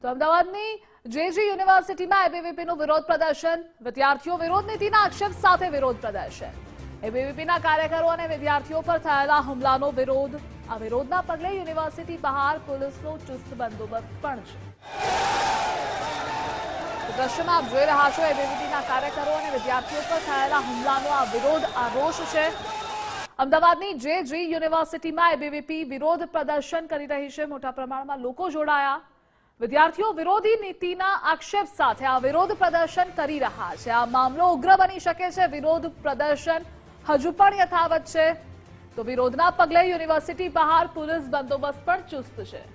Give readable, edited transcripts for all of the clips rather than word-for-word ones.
તો અમદાવાદની જેજી યુનિવર્સિટીમાં એબીવીપીનું વિરોધ પ્રદર્શન, વિદ્યાર્થીઓ વિરોધ નીતિના આક્ષેપ સાથે વિરોધ પ્રદર્શન। એબીવીપીના કાર્યકરો અને વિદ્યાર્થીઓ પર થયેલા હુમલાનો વિરોધ। આ વિરોધના પગલે યુનિવર્સિટી બહાર પોલીસનો ચુસ્ત બંદોબસ્ત પણ છે। દ્રશ્યમાં આપ જોઈ રહ્યા છો, એબીવીપીના કાર્યકરો અને વિદ્યાર્થીઓ પર થયેલા હુમલાનો આ વિરોધ, આ રોષ છે। અમદાવાદની જેજી યુનિવર્સિટીમાં એબીવીપી વિરોધ પ્રદર્શન કરી રહી છે। મોટા પ્રમાણમાં લોકો જોડાયા। વિદ્યાર્થીઓ વિરોધી નીતિના આક્ષેપ સાથે આ વિરોધ પ્રદર્શન કરી રહ્યા છે। આ મામલો ઉગ્ર બની શકે છે। વિરોધ પ્રદર્શન હજુ પણ યથાવત છે। તો વિરોધના પગલે યુનિવર્સિટી બહાર પોલીસ બંદોબસ્ત પણ ચુસ્ત છે।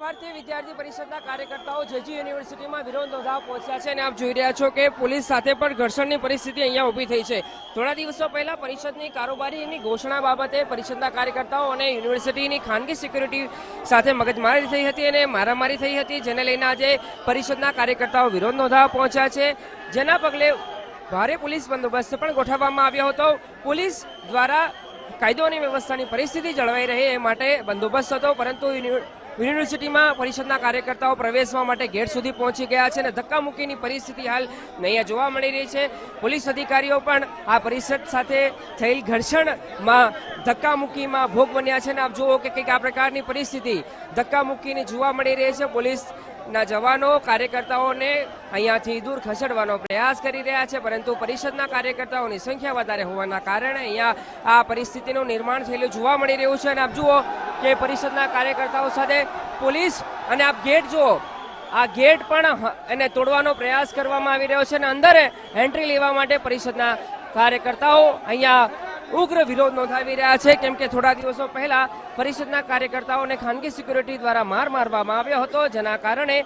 ભારતીય વિદ્યાર્થી પરિષદના કાર્યકર્તાઓ જેજી યુનિવર્સિટીમાં વિરોધ નોંધાવવા પહોંચ્યા છે અને આપ જોઈ રહ્યા છો કે પોલીસ સાથે પણ ઘર્ષણની પરિસ્થિતિ અહીંયા ઊભી થઈ છે। થોડા દિવસો પહેલા પરિષદની કારોબારીની ઘોષણા બાબતે પરિષદના કાર્યકર્તાઓ અને યુનિવર્સિટીની ખાનગી સિક્યુરિટી સાથે મગજમારી થઈ હતી અને મારામારી થઈ હતી, જેને લઈને આજે પરિષદના કાર્યકર્તાઓ વિરોધ નોંધાવવા પહોંચ્યા છે, જેના પગલે ભારે પોલીસ બંદોબસ્ત પણ ગોઠવવામાં આવ્યો હતો। પોલીસ દ્વારા કાયદો અને વ્યવસ્થાની પરિસ્થિતિ જળવાઈ રહે એ માટે બંદોબસ્ત હતો, પરંતુ યુનિવર્સિટીમાં પરિષદના કાર્યકર્તાઓ પ્રવેશવા માટે ગેટ સુધી પહોંચી ગયા છે અને ધક્કામુક્કીની પરિસ્થિતિ હાલ અહીંયા જોવા મળી રહી છે। પોલીસ અધિકારીઓ પણ આ પરિષદ સાથે થયેલ ઘર્ષણમાં ધક્કામુક્કીમાં ભોગ બન્યા છે અને આપ જુઓ કે કંઈક આ પ્રકારની પરિસ્થિતિ ધક્કામુક્કીની જોવા મળી રહી છે। પોલીસના જવાનો કાર્યકર્તાઓને અહીંયાથી દૂર ખસેડવાનો પ્રયાસ કરી રહ્યા છે, પરંતુ પરિષદના કાર્યકર્તાઓની સંખ્યા વધારે હોવાના કારણે અહીંયા આ પરિસ્થિતિનું નિર્માણ થયેલું જોવા મળી રહ્યું છે। અને આપ જુઓ કે પરિષદના કાર્યકર્તાઓ સાથે પોલીસ અને આપ ગેટ જુઓ, આ ગેટ પણ એને તોડવાનો પ્રયાસ કરવામાં આવી રહ્યો છે અને અંદર એન્ટ્રી લેવા માટે પરિષદના કાર્યકર્તાઓ અહીંયા ઉગ્ર વિરોધ નોંધાવી રહ્યા છે, કેમ કે થોડા દિવસો પહેલા પરિષદના કાર્યકર્તાઓને ખાનગી સિક્યુરિટી દ્વારા માર મારવામાં આવ્યો હતો, જેના કારણે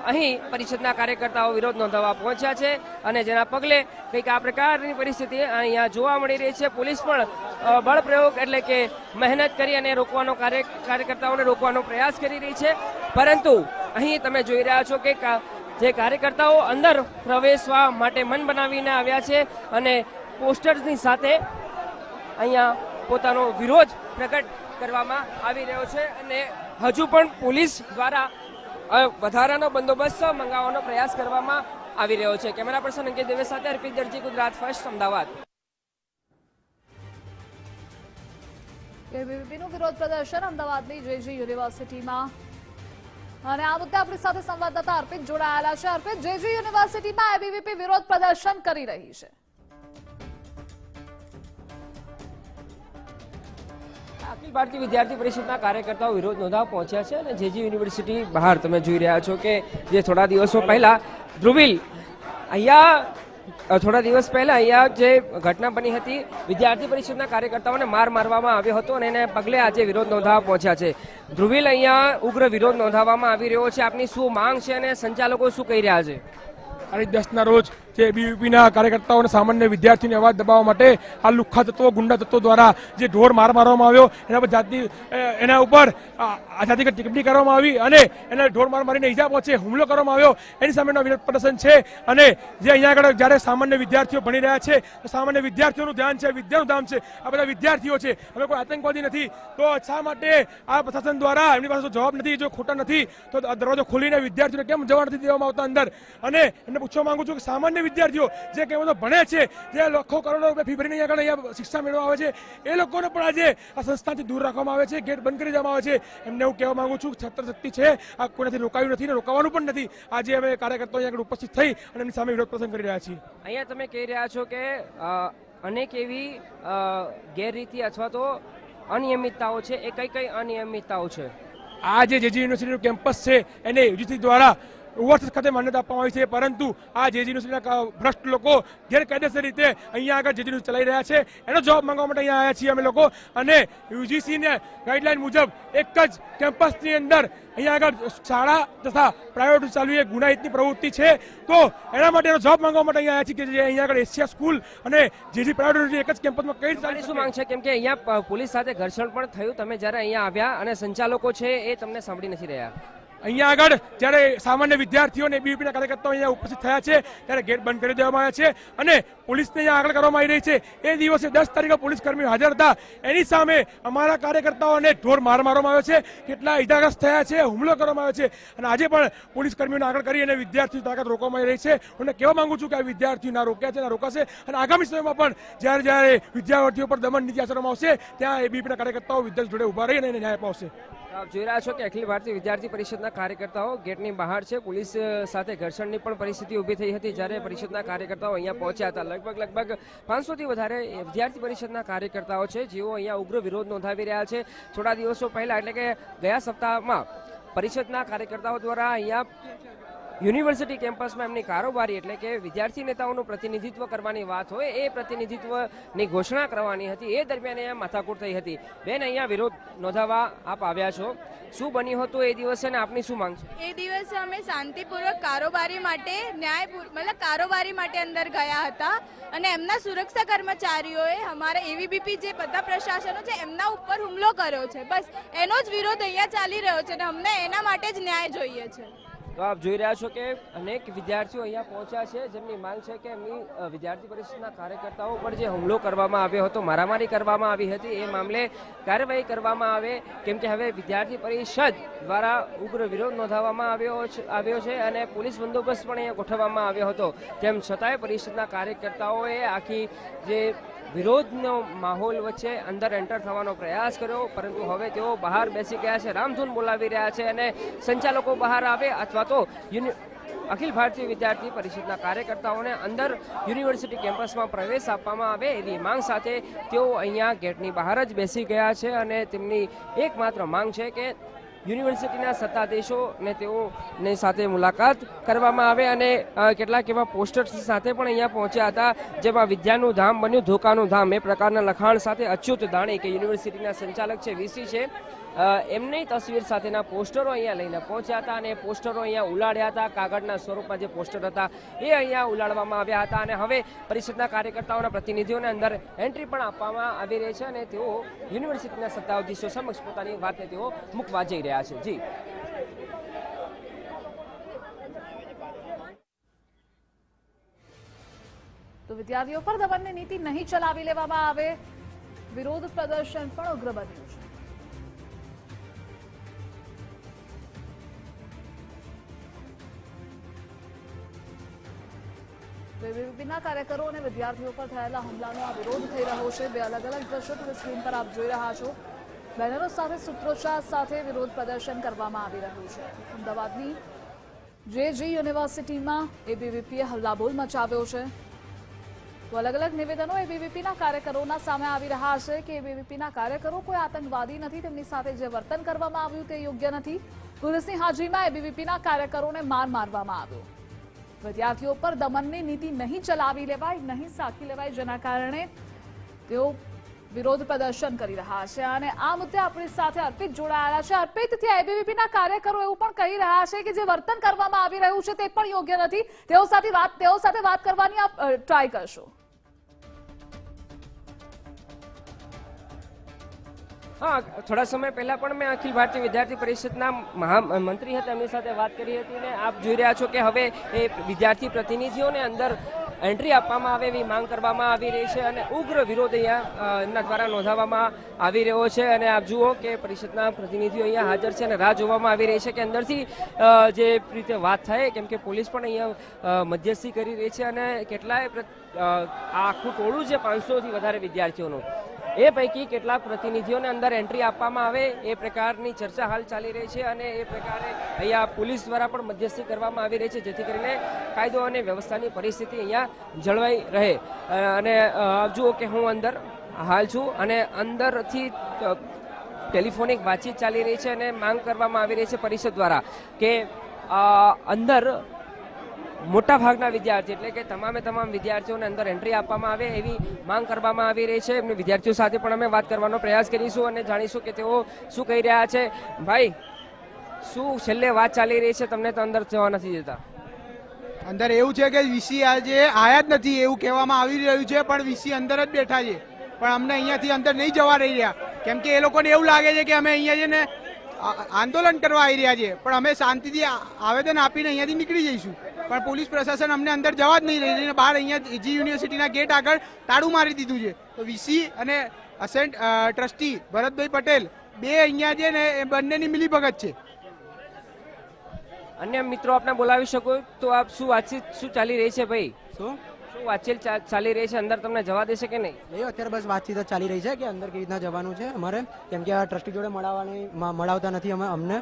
અહીં પરિષદના કાર્યકર્તાઓ વિરોધ નોંધાવવા પહોંચ્યા છે અને જેના પગલે કંઈક આ પ્રકારની પરિસ્થિતિ અહીંયા જોવા મળી રહી છે। પોલીસ પણ બળ પ્રયોગ એટલે કે મહેનત કરી અને રોકવાનો કાર્યકર્તાઓને રોકવાનો પ્રયાસ કરી રહી છે, પરંતુ અહીં તમે જોઈ રહ્યા છો કે જે કાર્યકર્તાઓ અંદર પ્રવેશવા માટે મન બનાવીને આવ્યા છે અને પોસ્ટર્સની સાથે અહીંયા પોતાનો વિરોધ પ્રગટ કરવામાં આવી રહ્યો છે અને હજુ પણ પોલીસ દ્વારા વધારાનો બંદોબસ્ત મંગાવવાનો પ્રયાસ કરવામાં આવી રહ્યો છે। કેમેરા પર્સન અંકિત દવે સાથે અર્પિત દરજી, ગુજરાત ફર્સ્ટ, અમદાવાદ। એબીવીપીનું વિરોધ પ્રદર્શન અમદાવાદની જેજી યુનિવર્સિટીમાં, અને આ મુદ્દે આપણી સાથે સંવાદદાતા અર્પિત જોડાયેલા છે। અર્પિત, જેજી યુનિવર્સિટીમાં એબીવીપી વિરોધ પ્રદર્શન કરી રહી છે। અખિલ ભારતીય વિદ્યાર્થી પરિષદના કાર્યકર્તાઓ વિરોધ નોંધાવવા પહોંચ્યા છે અને જેજી યુનિવર્સિટી બહાર તમે જોઈ રહ્યા છો કે જે થોડા દિવસો પહેલા ધ્રુવીલ અહીંયા થોડા દિવસ પહેલા અહીંયા જે ઘટના બની હતી, વિદ્યાર્થી પરિષદના કાર્યકર્તાઓને માર મારવામાં આવ્યો હતો અને એને પગલે આજે વિરોધ નોંધાવવા પહોંચ્યા છે। ધ્રુવીલ, અહીંયા ઉગ્ર વિરોધ નોંધાવવામાં આવી રહ્યો છે, આપની શું માંગ છે અને સંચાલકો શું કહી રહ્યા છે? તારીખ 10ના રોજ જે એબીવીપીના કાર્યકર્તાઓને સામાન્ય વિદ્યાર્થીઓને અવાજ દબાવવા માટે આ લુખ્ખા તત્વો, ગુંડા તત્વો દ્વારા જે ઢોર માર મારવામાં આવ્યો, એના ઉપર જાતિગત ટિપ્પણી કરવામાં આવી અને એને ઢોર માર મારીને ઈજા પહોંચે હુમલો કરવામાં આવ્યો, એની સામેનો વિરોધ પ્રદર્શન છે। અને જે અહીંયા આગળ જ્યારે સામાન્ય વિદ્યાર્થીઓ ભણી રહ્યા છે, તો સામાન્ય વિદ્યાર્થીઓનું ધ્યાન છે, વિદ્યાનું ધામ છે, આ બધા વિદ્યાર્થીઓ છે, અમે કોઈ આતંકવાદી નથી, તો શા માટે આ પ્રશાસન દ્વારા એમની પાસે જવાબ નથી? જો ખોટા નથી તો દરવાજો ખોલીને વિદ્યાર્થીઓને કેમ જવા નથી દેવામાં આવતા અંદર? અને એમને પૂછવા માંગુ છું કે સામાન્ય વિદ્યાર્થીઓ જે કેમ ભણે છે, જે લાખો કરોડો રૂપિયા ફી ભરીને અહીંયા શિક્ષા મેળવવા આવે છે, એ લોકોને પણ આજે આ સંસ્થાથી દૂર રાખવામાં આવે છે, ગેટ બંધ કરી દેવામાં આવે છે। એમને હું કહેવા માંગુ છું કે છત્ર શક્તિ છે, આ કોઈનાથી રોકાયું નથી ને રોકાવાનું પણ નથી। આજે અમે કાર્યકર્તાઓ અહીંયા ઉપસ્થિત થઈ અને એમની સામે વિરોધ પ્રદર્શન કરી રહ્યા છીએ। અહીંયા તમે કહી રહ્યા છો કે અનેક એવી ગેરરીતિ અથવા તો અનિયમિતતાઓ છે, એ કઈ અનિયમિતતાઓ છે? આ જે જેજી યુનિવર્સિટીનું કેમ્પસ છે એને યુજીસી દ્વારા ઓવરસીઝ ખાતે માન્યતા આપવામાં આવી છે, પરંતુ આ જેજી યુનિવર્સિટીના ભ્રષ્ટ લોકો ગેરકાયદેસર રીતે અહીંયા આગળ જેજી ચલાવી રહ્યા છે, એનો જવાબ માંગવા માટે અહીંયા આવ્યા છીએ અમે લોકો। અને યુજીસીને ગાઈડલાઈન મુજબ એક જ કેમ્પસની અંદર અહીંયા આગળ શાળા તથા પ્રાઇવેટ ચાલુ એ ગુનાહિતની પ્રવૃત્તિ છે, તો એના માટેનો જવાબ માંગવા માટે અહીંયા આવ્યા છીએ કે જે અહીંયા આગળ એશિયા સ્કૂલ અને જેજી પ્રાઇવેટ એક જ કેમ્પસમાં કઈ રીતે શું માંગ છે? કેમ કે અહીંયા પોલીસ સાથે ઘર્ષણ પણ થયું, તમે જ્યારે અહીંયા આવ્યા અને સંચાલકો છે એ તમને સાંભળી નથી રહ્યા? અહીંયા આગળ જ્યારે સામાન્ય વિદ્યાર્થીઓ અને એબીવીપીના કાર્યકર્તાઓ અહીંયા ઉપસ્થિત થયા છે ત્યારે ગેટ બંધ કરી દેવામાં આવ્યા છે અને પોલીસને અહીંયા આગળ કરવામાં આવી રહી છે. એ દિવસે 10 તારીખે પોલીસ કર્મીઓ હાજર હતા. એની સામે અમારા કાર્યકર્તાઓને ઢોર માર મારવામાં આવ્યો છે, કેટલા ઇજાગ્રસ્ત થયા છે, હુમલો કરવામાં આવ્યો છે અને આજે પણ પોલીસ કર્મીઓને આગળ કરી અને વિદ્યાર્થીઓ તાકાત રોકવામાં આવી રહી છે. હું કહેવા માંગુ છું કે આ વિદ્યાર્થીઓ ના રોક્યા છે, ના રોકાશે અને આગામી સમયમાં પણ જ્યારે વિદ્યાર્થીઓ પર દમન નીતિ આચરવામાં આવશે ત્યાં એબીવીપીના કાર્યકર્તાઓ વિદ્યાર્થી જોડે ઉભા રહીને એને ન્યાય અપાવશે. આપ જોઈ રહ્યા છો કે અખિલ ભારતીય વિદ્યાર્થી પરિષદના કાર્યકર્તાઓ ગેટની બહાર છે. પોલીસ સાથે ઘર્ષણની પણ પરિસ્થિતિ ઊભી થઈ હતી જ્યારે પરિષદના કાર્યકર્તાઓ અહીંયા પહોંચ્યા હતા. લગભગ 500થી વધારે વિદ્યાર્થી પરિષદના કાર્યકર્તાઓ છે જેઓ અહીંયા ઉગ્ર વિરોધ નોંધાવી રહ્યા છે. થોડા દિવસો પહેલા એટલે કે ગયા સપ્તાહમાં પરિષદના કાર્યકર્તાઓ દ્વારા અહીંયા યુનિવર્સિટી કેમ્પસમાં એમની કારોબારી એટલે કે વિદ્યાર્થી નેતાઓનું પ્રતિનિધિત્વ કરવાની વાત હોય એ પ્રતિનિધિત્વની ઘોષણા કરવાની હતી. એ દરમિયાન અહીંયા માથાકૂટ થઈ હતી. બેન, અહીંયા વિરોધ નોંધાવવા આપ આવ્યા છો, શું બન્યું હતું એ દિવસે ને આપની શું માંગ છે? એ દિવસે અમે શાંતિપૂર્વક કારોબારી માટે કારોબારી માટે અંદર ગયા હતા અને એમના સુરક્ષા કર્મચારીઓએ અમારા એબીવીપી જે બધા પ્રશાસનો છે એમના ઉપર હુમલો કર્યો છે. બસ એનો જ વિરોધ અહીંયા ચાલી રહ્યો છે અને અમને એના માટે જ ન્યાય જોઈએ છે. તો આપ જોઈ રહ્યા છો કે અનેક વિદ્યાર્થીઓ અહીંયા પહોંચ્યા છે જેમની માંગ છે કે એમની વિદ્યાર્થી પરિષદના કાર્યકર્તાઓ પર જે હુમલો કરવામાં આવ્યો હતો, મારામારી કરવામાં આવી હતી, એ મામલે કાર્યવાહી કરવામાં આવે કેમ કે હવે વિદ્યાર્થી પરિષદ દ્વારા ઉગ્ર વિરોધ નોંધાવવામાં આવ્યો છે અને પોલીસ બંદોબસ્ત પણ અહીંયા ગોઠવવામાં આવ્યો હતો. તેમ છતાંય પરિષદના કાર્યકર્તાઓએ આખી જે વિરોધનો માહોલ વચ્ચે અંદર એન્ટર થવાનો પ્રયાસ કર્યો પરંતુ હવે તેઓ બહાર બેસી ગયા છે, રામધૂન બોલાવી રહ્યા છે અને સંચાલકો બહાર આવે અથવા તો અખિલ ભારતીય વિદ્યાર્થી પરિષદના કાર્યકર્તાઓને અંદર યુનિવર્સિટી કેમ્પસમાં પ્રવેશ આપવામાં આવે એવી માંગ સાથે તેઓ અહીંયા ગેટની બહાર જ બેસી ગયા છે અને તેમની એકમાત્ર માંગ છે કે યુનિવર્સિટીના સત્તાધીશોને તેઓની સાથે મુલાકાત કરવામાં આવે અને કેટલાક એવા પોસ્ટર્સ સાથે પણ અહીંયા પહોંચ્યા હતા જેમાં વિદ્યાનું ધામ બન્યું ધોકાનું ધામ એ પ્રકારના લખાણ સાથે અચ્યુત દાણી કે યુનિવર્સિટીના સંચાલક છે, વીસી છે, એમની તસવીર સાથેના પોસ્ટરો અહીંયા લઈને પહોંચ્યા હતા અને પોસ્ટરો અહીંયા ઉલાડ્યા હતા. કાગળના સ્વરૂપમાં જે પોસ્ટર હતા એ અહીંયા ઉલાડવામાં આવ્યા હતા અને હવે પરિષદના કાર્યકર્તાઓના પ્રતિનિધિઓને અંદર એન્ટ્રી પણ આપવામાં આવી રહી છે અને તેઓ યુનિવર્સિટીના સત્તાધીશો સમક્ષ પોતાની વાતને તેઓ મૂકવા જઈ રહ્યા છે. જી તો વિદ્યાર્થીઓ પર દમનની નીતિ નહીં ચલાવી લેવામાં આવે, વિરોધ પ્રદર્શન પણ ઉગ્ર બન્યું છે. એબીવીપીના કાર્યકરો અને વિદ્યાર્થીઓ પર થયેલા હુમલાનો આ વિરોધ થઈ રહ્યો છે. બે અલગ અલગ દ્રશ્યો તમે સ્ક્રીન પર આપ જોઈ રહ્યા છો. બેનરો સાથે સૂત્રોચ્ચાર સાથે વિરોધ પ્રદર્શન કરવામાં આવી રહ્યું છે. અમદાવાદની જે યુનિવર્સિટીમાં એબીવીપીએ હલ્લાબોલ મચાવ્યો છે. તો અલગ અલગ નિવેદનો એબીવીપીના કાર્યકરોના સામે આવી રહ્યા છે કે એબીવીપીના કાર્યકરો કોઈ આતંકવાદી નથી, તેમની સાથે જે વર્તન કરવામાં આવ્યું તે યોગ્ય નથી. પોલીસની હાજરીમાં એબીવીપીના કાર્યકરોને માર મારવામાં આવ્યો. વિદ્યાર્થીઓ પર દમનની નીતિ નહીં ચલાવી લેવાય, નહીં સાખી લેવાય, જેના કારણે તેઓ વિરોધ પ્રદર્શન કરી રહ્યા છે અને આ મુદ્દે આપણી સાથે અર્પિત જોડાયેલા છે. અર્પિત, ત્યાં એબીવીપીના કાર્યકરો એવું પણ કહી રહ્યા છે કે જે વર્તન કરવામાં આવી રહ્યું છે તે પણ યોગ્ય નથી. તેઓ સાથે વાત કરવાની આપ ટ્રાય કરશો. હા, થોડા સમય પહેલા પણ મેં અખિલ ભારતીય વિદ્યાર્થી પરિષદના મહામંત્રી હતા એમની સાથે વાત કરી હતી અને આપ જોઈ રહ્યા છો કે હવે એ વિદ્યાર્થી પ્રતિનિધિઓને અંદર એન્ટ્રી આપવામાં આવે એવી માંગ કરવામાં આવી રહી છે અને ઉગ્ર વિરોધ અહીંયા એમના દ્વારા નોંધાવવામાં આવી રહ્યો છે અને આપ જુઓ કે પરિષદના પ્રતિનિધિઓ અહીંયા હાજર છે અને રાહ જોવામાં આવી રહી છે કે અંદરથી જે રીતે વાત થાય કેમ કે પોલીસ પણ અહીંયા મધ્યસ્થી કરી રહી છે અને કેટલાય આખું ટોળું છે 500થી વધારે વિદ્યાર્થીઓનું, એ પૈકી કેટલાક પ્રતિનિધિઓને અંદર એન્ટ્રી આપવામાં આવે એ પ્રકારની ચર્ચા હાલ ચાલી રહી છે અને એ પ્રકારે અહીંયા પોલીસ દ્વારા પણ મધ્યસ્થી કરવામાં આવી રહી છે જેથી કરીને કાયદો અને વ્યવસ્થાની પરિસ્થિતિ અહીંયા જળવાઈ રહે. અને આપ જુઓ કે હું અંદર હાલ છું અને અંદરથી ટેલિફોનિક વાતચીત ચાલી રહી છે અને માંગ કરવામાં આવી રહી છે પરિષદ દ્વારા કે અંદર મોટા ભાગના વિદ્યાર્થી એટલે કે તમામ વિદ્યાર્થીઓને અંદર એન્ટ્રી આપવામાં આવે એવી માંગ કરવામાં આવી રહી છે. એમને વિદ્યાર્થીઓ સાથે પણ અમે વાત કરવાનો પ્રયાસ કરીશું અને જાણીશું કે તેઓ શું કહી રહ્યા છે. ભાઈ, શું છેલ્લે વાત ચાલી રહી છે, તમને તો અંદર જવા નથી દેતા? અંદર એવું છે કે વીસી આજે આયા જ નથી એવું કહેવામાં આવી રહ્યું છે, પણ વીસી અંદર જ બેઠા છે પણ અમને અહીંયાથી અંદર નહીં જવા રહી રહ્યા કેમ કે એ લોકોને એવું લાગે છે કે અમે અહીંયા છે ને આંદોલન કરવા આવી રહ્યા છે, પણ અમે શાંતિથી આવેદન આપીને અહીંયાથી નીકળી જઈશું, પણ પોલીસ પ્રશાસન અમને અંદર જવા જ નહીં રહી, બહાર અહીંયા જી યુનિવર્સિટીના ગેટ આગળ તાળું મારી દીધું છે. તો વીસી અને અસેન્ટ ટ્રસ્ટી ભરતભાઈ પટેલ બે અહીંયા છે ને એ બંનેની મિલીભગત છે. અન્ય મિત્રો આપને બોલાવી શકો તો આપ શું વાતચીત શું ચાલી રહી છે ભાઈ? શું શું વાતચીત ચાલી રહી છે? અંદર તમને જવા દેશે કે નહીં? નહીં, અત્યારે બસ વાતચીત જ ચાલી રહી છે કે અંદર કેવી રીતના જવાનું છે અમારે, કેમ કે આ ટ્રસ્ટી જોડે મળાવતા નથી અમે અમને.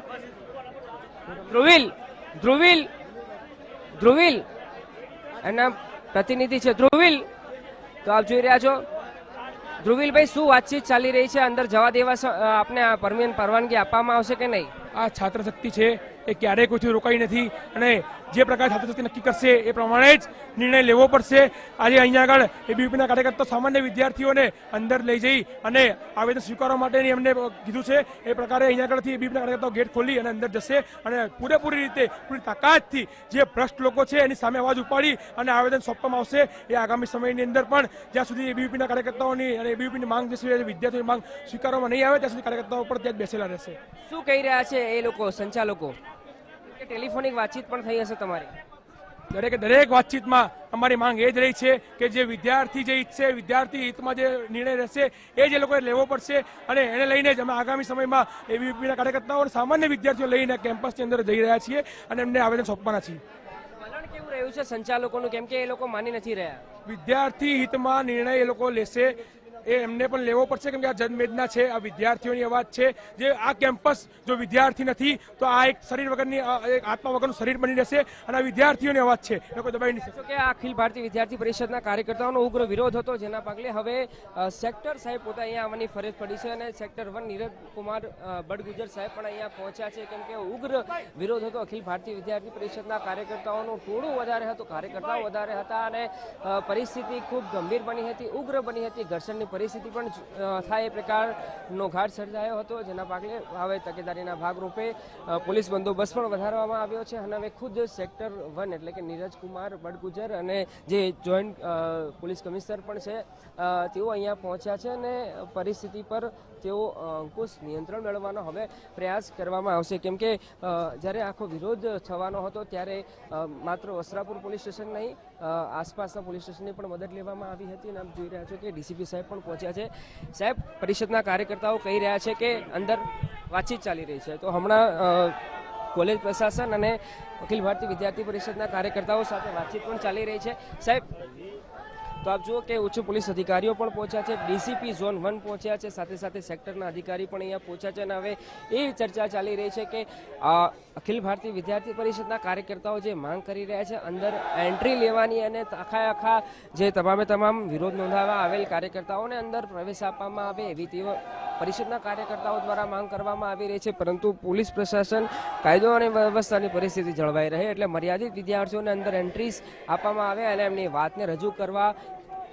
ધ્રુવિલ એના પ્રતિનિધિ છે ધ્રુવિલ. તો આપ જોઈ રહ્યા છો ધ્રુવિલભાઈ, શું વાતચીત ચાલી રહી છે? અંદર જવા દેવા આપને પરવાનગી આપવામાં આવશે કે નહીં? આ છાત્ર શક્તિ છે એ ક્યારેય કોઈથી રોકાઈ નથી અને જે પ્રકારે છાત્ર શક્તિ નક્કી કરશે એ પ્રમાણે જ નિર્ણય લેવો પડશે. આજે અહીંયા આગળ એબીવીપીના કાર્યકર્તાઓ સામાન્ય વિદ્યાર્થીઓને અંદર લઈ જઈ અને આવેદન સ્વીકારવા માટેની એમને કીધું છે. એ પ્રકારે અહીંયા આગળથી એબીવીપીના કાર્યકર્તાઓ ગેટ ખોલી અને અંદર જશે અને પૂરેપૂરી રીતે પૂરી તાકાતથી જે ભ્રષ્ટ લોકો છે એની સામે અવાજ ઉપાડી અને આવેદન સોંપવામાં આવશે. એ આગામી સમયની અંદર પણ જ્યાં સુધી એબીવીપીના કાર્યકર્તાઓની અને એબીવીપીની માંગ જે છે વિદ્યાર્થીઓની માંગ સ્વીકારવામાં નહીં આવે ત્યાં સુધી કાર્યકર્તાઓ પણ ત્યાં જ બેસેલા રહેશે. શું કહી રહ્યા છે એ લોકો સંચાલકો? ટેલિફોનિક વાતચીત પણ થઈ હશે તમારી? દરેક વાતચીતમાં અમારી માંગ એ જ રહી છે કે જે વિદ્યાર્થી જે ઈચ્છે વિદ્યાર્થી હિતમાં જે નિર્ણય રહેશે એ જ લોકોએ લેવો પડશે અને એને લઈને જ અમે આગામી સમયમાં એબીવીપીના કાર્યકર્તાઓ અને સામાન્ય વિદ્યાર્થીઓ લઈને કેમ્પસની અંદર જઈ રહ્યા છીએ અને એમને આવેદન સોંપવાના છીએ. વલણ કેવું રહ્યું છે સંચાલકોનું, કેમ કે એ લોકો માની નથી રહ્યા? વિદ્યાર્થી હિતમાં નિર્ણય એ લોકો લેશે એ એમને પણ લેવો પડશે, કેમ કે આ જનમેદના છે, આ વિદ્યાર્થીઓની અવાજ છે. જે આ કેમ્પસ જો વિદ્યાર્થી નથી તો આ એક શરીર વગરની એક આત્મા વગરનું શરીર બની રહેશે અને આ વિદ્યાર્થીઓની અવાજ છે એ લોકો દબાઈ નહીં શકે. કે આ અખિલ ભારતીય વિદ્યાર્થી પરિષદના કાર્યકર્તાઓનો ઉગ્ર વિરોધ હતો, જેના પગલે હવે સેક્ટર સાહેબ પોતે અહીંયા આવવાની ફરજ પડી છે અને સેક્ટર 1 નીરજ કુમાર બડગુજર સાહેબ પણ અહીંયા પહોંચ્યા છે, કેમ કે ઉગ્ર વિરોધ હતો. અખિલ ભારતીય વિદ્યાર્થી પરિષદના કાર્યકર્તાઓનું ટોળું વધારે હતું, કાર્યકર્તાઓ વધારે હતા અને પરિસ્થિતિ ખૂબ ગંભીર બની હતી, ઉગ્ર બની હતી. ઘર્ષણની પરિસ્થિતિ પણ થાય એ પ્રકારનો ઘાટ સર્જાયો હતો, જેના પગલે હવે તકેદારીના ભાગરૂપે પોલીસ બંદોબસ્ત પણ વધારવામાં આવ્યો છે અને હવે ખુદ સેક્ટર 1 એટલે કે નીરજ કુમાર બડગુજર અને જે જોઈન્ટ પોલીસ કમિશનર પણ છે તેઓ અહીંયા પહોંચ્યા છે અને પરિસ્થિતિ પર તેઓ અંકુશ નિયંત્રણ મેળવવાનો હવે પ્રયાસ કરવામાં આવશે, કેમ કે જ્યારે આખો વિરોધ થવાનો હતો ત્યારે માત્ર વસ્ત્રાપુર પોલીસ સ્ટેશન નહીં આસપાસના પોલીસ સ્ટેશનની પણ મદદ લેવામાં આવી હતી અને આપ જોઈ રહ્યા છો કે ડીસીપી સાહેબ પણ પહોંચ્યા છે. સાહેબ, પરિષદના કાર્યકર્તાઓ કહી રહ્યા છે કે અંદર વાતચીત ચાલી રહી છે, તો હમણાં કોલેજ પ્રશાસન અને અખિલ ભારતીય વિદ્યાર્થી પરિષદના કાર્યકર્તાઓ સાથે વાતચીત પણ ચાલી રહી છે. સાહેબ, તો આપ જુઓ કે ઉચ્ચ પોલીસ અધિકારીઓ પણ પહોંચ્યા છે, ડીસીપી ઝોન 1 પહોંચ્યા છે, સાથે સાથે સેક્ટરના અધિકારી પણ અહીંયા પહોંચ્યા છે અને હવે એ ચર્ચા ચાલી રહી છે કે અખિલ ભારતીય વિદ્યાર્થી પરિષદના કાર્યકર્તાઓ જે માંગ કરી રહ્યા છે અંદર એન્ટ્રી લેવાની અને આખા જે તમામ વિરોધ નોંધાવવા આવેલ કાર્યકર્તાઓને અંદર પ્રવેશ આપવામાં આવે એવી તેઓ પરિષદના કાર્યકર્તાઓ દ્વારા માંગ કરવામાં આવી રહી છે, પરંતુ પોલીસ પ્રશાસન કાયદો અને વ્યવસ્થાની પરિસ્થિતિ જળવાઈ રહે એટલે મર્યાદિત વિદ્યાર્થીઓને અંદર એન્ટ્રીઝ આપવામાં આવે અને એમની વાતને રજૂ કરવા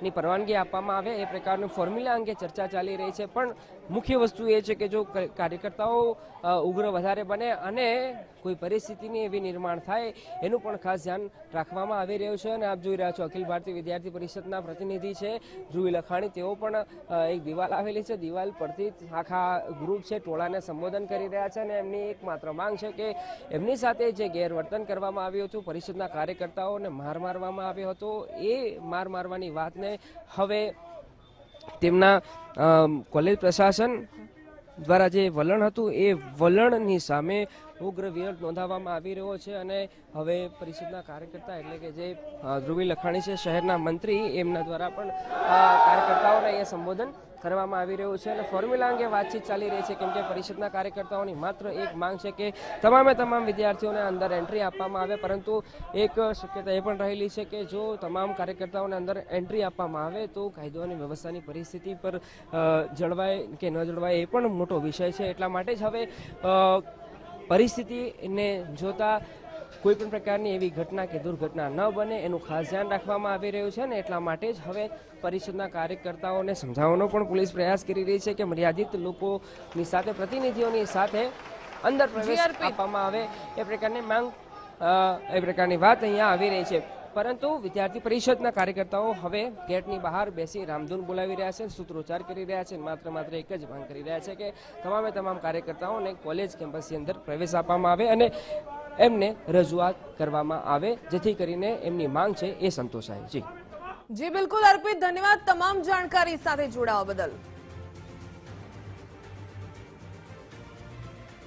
ની પરવાનગી આપવામાં આવે એ પ્રકારનું ફોર્મ્યુલા અંગે ચર્ચા ચાલી રહી છે. પણ મુખ્ય વસ્તુ એ છે કે જો કાર્યકર્તાઓ ઉગ્ર વધારે બને અને કોઈ પરિસ્થિતિની એવી નિર્માણ થાય એનું પણ ખાસ ધ્યાન રાખવામાં આવી રહ્યું છે અને આપ જોઈ રહ્યા છો અખિલ ભારતીય વિદ્યાર્થી પરિષદના પ્રતિનિધિ છે ધ્રુવી લખાણી, તેઓ પણ એક દિવાલ આવેલી છે, દિવાલ પરથી આખા ગ્રુપ છે ટોળાને સંબોધન કરી રહ્યા છે અને એમની એકમાત્ર માંગ છે કે એમની સાથે જે ગેરવર્તન કરવામાં આવ્યું હતું, પરિષદના કાર્યકર્તાઓને માર મારવામાં આવ્યો હતો, એ માર મારવાની વાતને હવે તેમના કોલેજ પ્રશાસન દ્વારા જે વલણ હતું એ વલણની સામે ઉગ્ર વિરોધ નોંધાવવામાં આવી રહ્યો છે અને હવે પરિષદના કાર્યકર્તા એટલે કે જે ધ્રુવી લખાણી છે શહેરના મંત્રી, એમના દ્વારા પણ કાર્યકર્તાઓને અહીંયા સંબોધન કરવામાં આવી રહ્યું છે અને ફોર્મ્યુલા અંગે વાતચીત ચાલી રહી છે, કેમ કે પરિષદના કાર્યકર્તાઓની માત્ર એક માંગ છે કે તમામ વિદ્યાર્થીઓને અંદર એન્ટ્રી આપવામાં આવે, પરંતુ એક શક્યતા એ પણ રહેલી છે કે જો તમામ કાર્યકર્તાઓને અંદર એન્ટ્રી આપવામાં આવે તો કાયદો અને વ્યવસ્થાની પરિસ્થિતિ પર જળવાય કે ન જળવાય એ પણ મોટો વિષય છે. એટલા માટે જ હવે પરિસ્થિતિને જોતા કોઈ પણ પ્રકારની એવી ઘટના કે દુર્ઘટના ન બને એનું ખાસ ધ્યાન રાખવામાં આવી રહ્યું છે અને એટલા માટે જ હવે પરિષદના કાર્યકર્તાઓને સમજાવવાનો પણ પોલીસ પ્રયાસ કરી રહી છે કે મર્યાદિત લોકોની સાથે પ્રતિનિધિઓની સાથે અંદર પ્રવેશ આપવામાં આવે એ પ્રકારની માંગ એ પ્રકારની વાત અહીંયા આવી રહી છે. પરંતુ વિદ્યાર્થી પરિષદના કાર્યકર્તાઓ હવે ગેટની બહાર બેસી રામધૂન બોલાવી રહ્યા છે, સૂત્રોચ્ચાર કરી રહ્યા છે, માત્ર એક જ માંગ કરી રહ્યા છે કે તમામ કાર્યકર્તાઓને કોલેજ કેમ્પસની અંદર પ્રવેશ આપવામાં આવે અને એમને રજૂઆત કરવામાં આવે, જેથી કરીને એમની માંગ છે એ સંતોષાય. જી બિલકુલ અર્પિત, ધન્યવાદ તમામ જાણકારી સાથે જોડાવા બદલ.